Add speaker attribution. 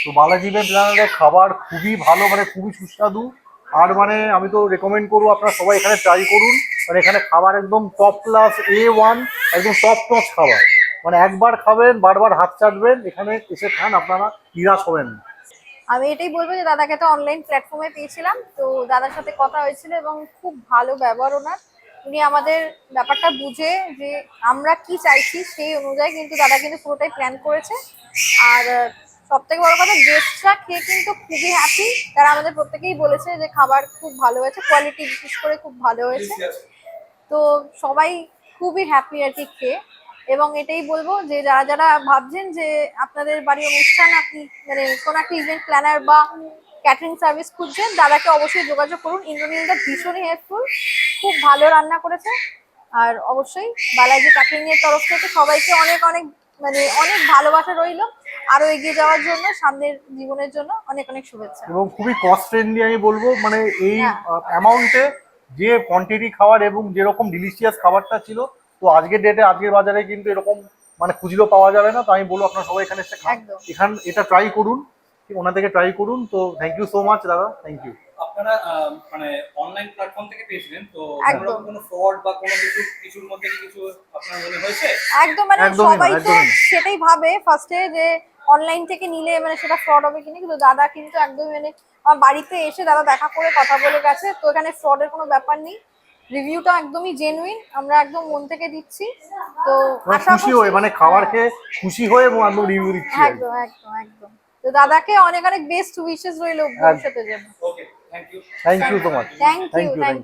Speaker 1: তো বালাজি ইভেন্ট প্ল্যানারের খাবার খুবই ভালো, মানে খুবই সুস্বাদু। আর মানে আমি তো রেকমেন্ড করবো আপনারা সবাই এখানে ট্রাই করুন। মানে এখানে খাবার একদম টপ ক্লাস A1, একদম টপ নচ খাবার। মানে একবার খাবেন বারবার হাত চাটবেন, এখানে এসে খান আপনারা নিরাশ হবেন না।
Speaker 2: আমি এটাই বলবো যে দাদাকে তো অনলাইন প্ল্যাটফর্মে পেয়েছিলাম, তো দাদার সাথে কথা হয়েছিল এবং খুব ভালো ব্যবহার ওনার। উনি আমাদের ব্যাপারটা বুঝে যে আমরা কি চাইছি সেই অনুযায়ী কিন্তু দাদা কিন্তু পুরোটাই প্ল্যান করেছে। আর সব থেকে বড় কথা, গেস্টরা খেয়ে কিন্তু খুবই হ্যাপি। তারা আমাদের প্রত্যেকেই বলেছে যে খাবার খুব ভালো হয়েছে, কোয়ালিটি বিশেষ করে খুব ভালো হয়েছে। তো সবাই খুবই হ্যাপি আর কি খেয়ে। এবং এটাই বলবো যে যারা যারা ভাবছেন যে আপনাদের বাড়ির অনুষ্ঠান আপনি মানে কোনো একটা ইভেন্ট প্ল্যানার বা ক্যাটারিং সার্ভিস খুঁজছেন, দাদাকে অবশ্যই যোগাযোগ করুন। ইন্দ্রনীলদা ভীষণই হেল্পফুল, খুব ভালো রান্না করেছে। আর অবশ্যই বালাজি ক্যাটারিং এর তরফ থেকে সবাইকে অনেক অনেক মানে অনেক ভালোবাসা রইলো আরো এগিয়ে যাওয়ার জন্য, সামনের জীবনের জন্য অনেক অনেক শুভেচ্ছা।
Speaker 1: এবং খুবই কস্ট ফ্রেন্ডলি আমি বলবো, মানে এই
Speaker 2: হ্যাঁ,
Speaker 1: অ্যামাউন্টে যে কোয়ান্টিটি খাবার এবং যেরকম ডিলিশিয়াস খাবারটা ছিল, তো আজকের ডেটে আজকের বাজারে কিন্তু এরকম মানে খুচরো পাওয়া যাবে না। তো আমি বলবো আপনারা সবাই এখানে এসে খান,
Speaker 2: একদম
Speaker 1: এখান এটা ট্রাই করুন, ওনার থেকে ট্রাই করুন। তো থ্যাংক ইউ সো মাচ দাদা, থ্যাংক ইউ।
Speaker 3: আপনারা মানে অনলাইন প্ল্যাটফর্ম থেকে পেয়েছিলেন তো,
Speaker 2: একদম
Speaker 3: কোনো ফ্রড বা কোনো কিছুর মধ্যে কি কিছু আপনার মনে হয়েছে?
Speaker 2: একদম মানে
Speaker 1: একদমই না,
Speaker 2: সবাই তো
Speaker 1: একদমই না।
Speaker 2: সেটাই ভাবে ফার্স্টে যে অনলাইন থেকে নিলে মানে সেটা ফ্রড হবে কিনা, কিন্তু দাদা কিন্তু একদম মানে আমার বাড়িতে এসে দাদা দেখা করে কথা বলে গেছে, তো এখানে ফ্রডের কোনো ব্যাপার নেই। রিভিউটা একদমই জেনুইন, আমরা একদম মন থেকে দিচ্ছি। তো
Speaker 1: মানে
Speaker 2: আশা
Speaker 1: খুশি
Speaker 2: করছি
Speaker 1: হয়ে, মানে খাবার খেয়ে খুশি হয়ে এবং একদম রিভিউ দিচ্ছি আর কি।
Speaker 2: একদম একদম একদম। তো দাদাকে অনেক অনেক বেস্ট উইশেস রইল ভবিষ্যতের জন্য।
Speaker 3: Okay, thank you.
Speaker 1: Thank you so much,
Speaker 2: thank
Speaker 1: thank
Speaker 2: you
Speaker 1: you,
Speaker 2: thank
Speaker 1: thank